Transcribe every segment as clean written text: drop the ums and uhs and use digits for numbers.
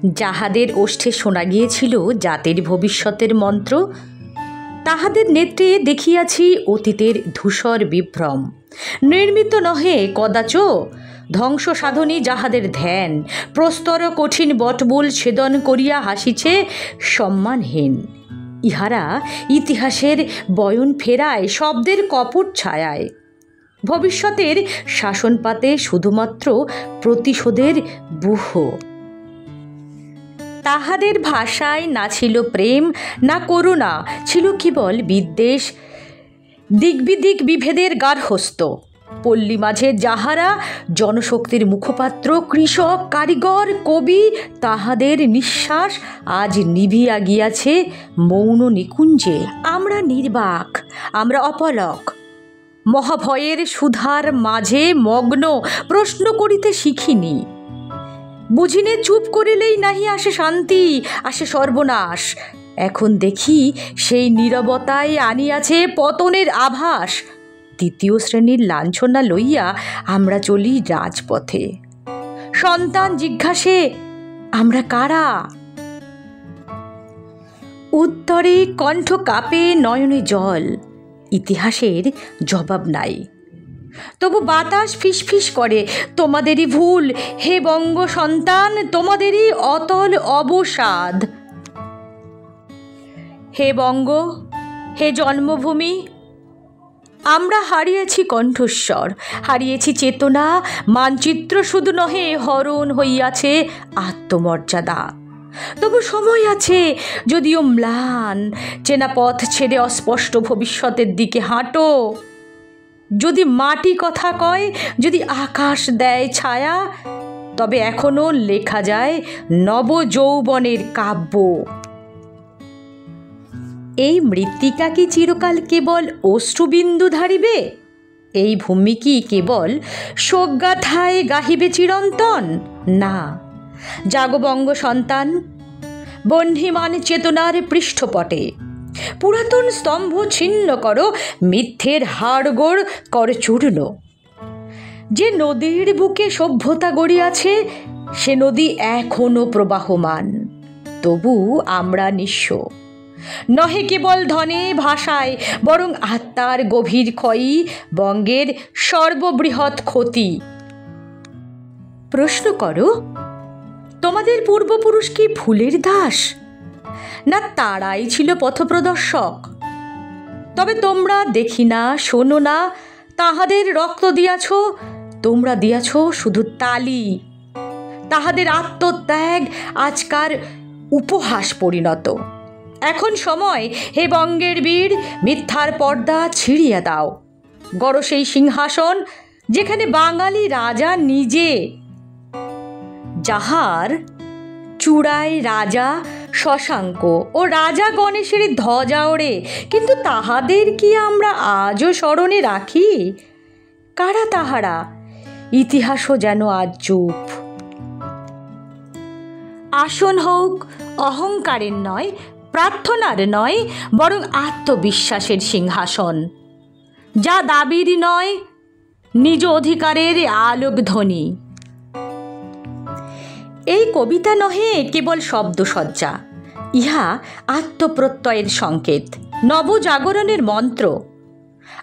যাহাদের ওষ্ঠে শোনা গিয়েছিল জাতির ভবিষ্যতের মন্ত্র, তাহাদের নেত্রে দেখিয়াছি অতীতের ধূসর বিভ্রম। নির্মিত নহে কদাচ ধ্বংস সাধনী যাহাদের ধ্যান, প্রস্তর কঠিন বটমূল ছেদন করিয়া হাসিছে সম্মানহীন। ইহারা ইতিহাসের বয়ন ফেরায় শব্দের কপট ছায়ায়। ভবিষ্যতের শাসনপাতে শুধুমাত্র প্রতিশোধের ব্যূহ। তাহাদের ভাষায় না ছিল প্রেম, না করুণা, ছিল কেবল বিদ্বেষ, দিগ্বিদিক বিভেদের গার্হস্থ্য। পল্লী মাঝে যাহারা জনশক্তির মুখপাত্র, কৃষক, কারিগর, কবি, তাহাদের নিঃশ্বাস আজ নিভিয়া গিয়াছে মৌন নিকুঞ্জে। আমরা নির্বাক, আমরা অপলক, মহাভয়ের সুধার মাঝে মগ্ন, প্রশ্ন করিতে শিখিনি। বুঝিনে চুপ করিলেই নাহি আসে শান্তি, আসে সর্বনাশ। এখন দেখি সেই নীরবতায় আনিয়াছে পতনের আভাস। দ্বিতীয় শ্রেণীর লাঞ্ছনা লইয়া আমরা চলি রাজপথে। সন্তান জিজ্ঞাসে, আমরা কারা? উত্তরে কণ্ঠ কাঁপে, নয়নে জল। ইতিহাসের জবাব নাই। তবু বাতাস ফিসফিস করে, তোমাদেরই ভুল হে বঙ্গ সন্তান, তোমাদেরই অতল অবসাদ। হে বঙ্গ, হে জন্মভূমি, আমরা হারিয়েছি কণ্ঠস্বর, হারিয়েছি চেতনা। মানচিত্র শুধু নহে, হরণ হইয়াছে আত্মমর্যাদা। তবু সময় আছে, যদিও ম্লান, চেনা পথ ছেড়ে অস্পষ্ট ভবিষ্যতের দিকে হাঁটো। যদি মাটি কথা কয়, যদি আকাশ দেয় ছায়া, তবে এখনো লেখা যায় নবযৌবনের কাব্য। এই মৃত্তিকা কি চিরকাল কেবল অশ্রুবিন্দু ধারিবে? এই ভূমি কি কেবল শোকগাথায় গাহিবে চিরন্তন? না, জাগো বঙ্গ সন্তান, বহ্নিমান চেতনার পৃষ্ঠপটে। পুরাতন স্তম্ভ ছিন্ন করো, মিথ্যের হাড়গোড় কর চূর্ণ। যে নদীর বুকে সভ্যতা গড়িয়াছে, সে নদী এখনো প্রবাহমান। তবু আমরা নিঃস্ব, নহে কেবল ধনে ভাষায়, বরং আত্মার গভীর ক্ষয়ই বঙ্গের সর্ববৃহৎ ক্ষতি। প্রশ্ন করো, তোমাদের পূর্বপুরুষ কি ফুলের দাস, না তারাই ছিল পথপ্রদর্শক? তবে তোমরা দেখি না, শোনো না, তাহাদের রক্ত দিয়াছ, তোমরা দিয়াছ শুধু তালি। তাহাদের আত্মত্যাগ আজকার উপহাস পরিণত। এখন সময়, হে বঙ্গের বীর, মিথ্যার পর্দা ছিঁড়িয়া দাও। গড় সেই সিংহাসন যেখানে বাঙালি রাজা নিজে, যাহার চূড়ায় রাজা শশাঙ্ক ও রাজা গণেশের ধ্বজা ওড়ে। কিন্তু তাহাদের কি আমরা আজও স্মরণে রাখি? কারা তাহারা? ইতিহাসও যেন আজ চুপ। আসন হোক অহংকারের নয়, প্রার্থনার নয়, বরং আত্মবিশ্বাসের সিংহাসন, যা দাবির নয়, নিজ অধিকারের আলোকধ্বনি। এই কবিতা নহে কেবল শব্দসজ্জা, ইহা আত্মপ্রত্যয়ের সংকেত, নবজাগরণের মন্ত্র।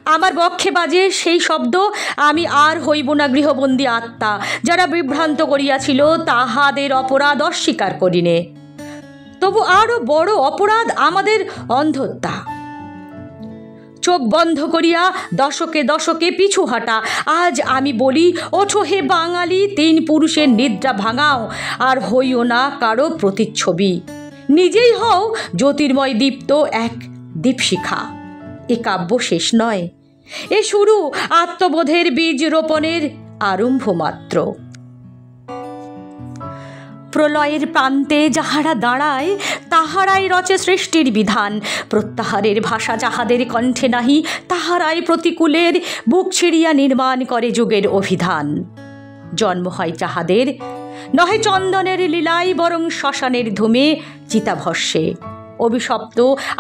আমার বক্ষে বাজে সেই শব্দ, আমি আর হইব না গৃহবন্দী আত্মা। যারা বিভ্রান্ত করিয়াছিল, তাহাদের অপরাধ অস্বীকার করিনে। তবু আরও বড় অপরাধ আমাদের অন্ধতা। চোখ বন্ধ করিয়া দশকে দশকে পিছু হাঁটা। আজ আমি বলি, ওঠো হে বাঙালি, তিন পুরুষের নিদ্রা ভাঙাও, আর হইও না কারো প্রতিচ্ছবি। নিজেই হও জ্যোতির্ময় দীপ্ত এক দীপশিখা। এ কাব্য শেষ নয়, এ শুরু আত্মবোধের বীজ রোপণের আরম্ভ মাত্র। প্রলয়ের প্রান্তে যাহারা দাঁড়ায়, তাহারাই রচে সৃষ্টির বিধান। প্রত্যাহারের ভাষা যাহাদের কণ্ঠে নাহি, তাহারাই প্রতিকূলের বুক ছিঁড়িয়া নির্মাণ করে যুগের অভিধান। জন্ম হয় যাহাদের নহে চন্দনের লীলায়, বরং শ্মশানের ধূমে চিতাভস্যে, অভিশপ্ত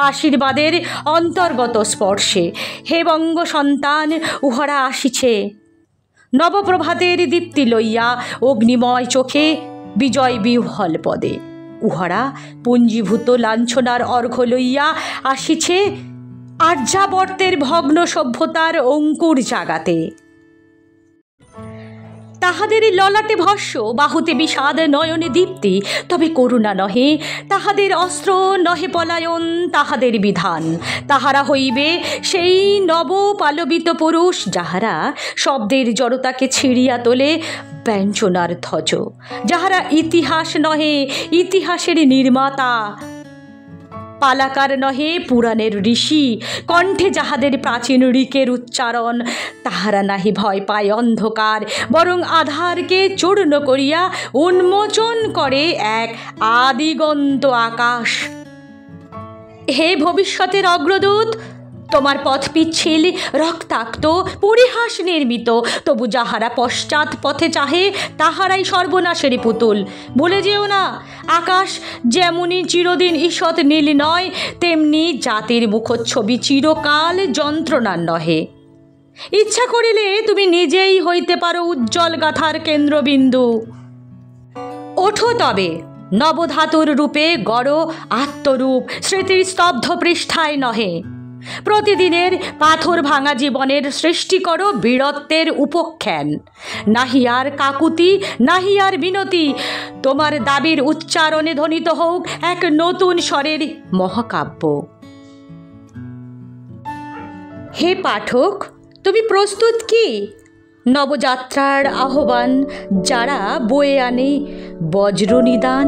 আশীর্বাদের অন্তর্গত স্পর্শে। হে বঙ্গ সন্তান, উহারা আসিছে নবপ্রভাতের দীপ্তি লইয়া, অগ্নিময় চোখে, বিজয় বিহ্বল পদে। উহারা পুঞ্জীভূত লাঞ্ছনার অর্ঘ্য লইয়া আসিছে আর্যাবর্তের ভগ্ন সভ্যতার অঙ্কুর জাগাতে। তাহাদের ললাটে ভস্য, বাহুতে বিষাদ, নয়নে দীপ্তি, তবে করুণা নহে তাহাদের অস্ত্র, নহে পলায়ন তাহাদের বিধান। তাহারা হইবে সেই নবপালবিত পুরুষ যাহারা শব্দের জড়তাকে ছিঁড়িয়া তোলে ব্যঞ্জনার ধ্বজ, যাহারা ইতিহাস নহে ইতিহাসের নির্মাতা, পালাকার নহে পুরাণের ঋষি, কণ্ঠে যাহাদের প্রাচীন ঋকের উচ্চারণ। তাহারা নাহি ভয় পায় অন্ধকার, বরং আধারকে চূর্ণ করিয়া উন্মোচন করে এক আদিগন্ত আকাশ। হে ভবিষ্যতের অগ্রদূত, তোমার পথ পিচ্ছিল, রক্তাক্ত, পরিহাস নির্মিত, তবু যাহারা পশ্চাৎ পথে চাহে তাহারাই সর্বনাশের পুতুল। ভুলে যেও না, আকাশ যেমনি চিরদিন ঈষৎ নীল নয়, তেমনি জাতির মুখচ্ছবি চিরকাল যন্ত্রণার নহে। ইচ্ছা করিলে তুমি নিজেই হইতে পারো উজ্জ্বল গাথার কেন্দ্রবিন্দু। ওঠো তবে, নবধাতুর রূপে গড় আত্মরূপ, স্মৃতির স্তব্ধ পৃষ্ঠায় নহে। প্রতিদিনের পাথর ভাঙা জীবনের সৃষ্টি করো বীরত্বের উপখ্যান। নাহি আর কাকুতি, নাহি আর বিনতি, তোমার দাবির উচ্চারণে ধ্বনিত হোক এক নতুন স্বরের মহাকাব্য। হে পাঠক, তুমি প্রস্তুত কি? নবযাত্রার আহ্বান যারা বয়ে আনে বজ্রনিদান।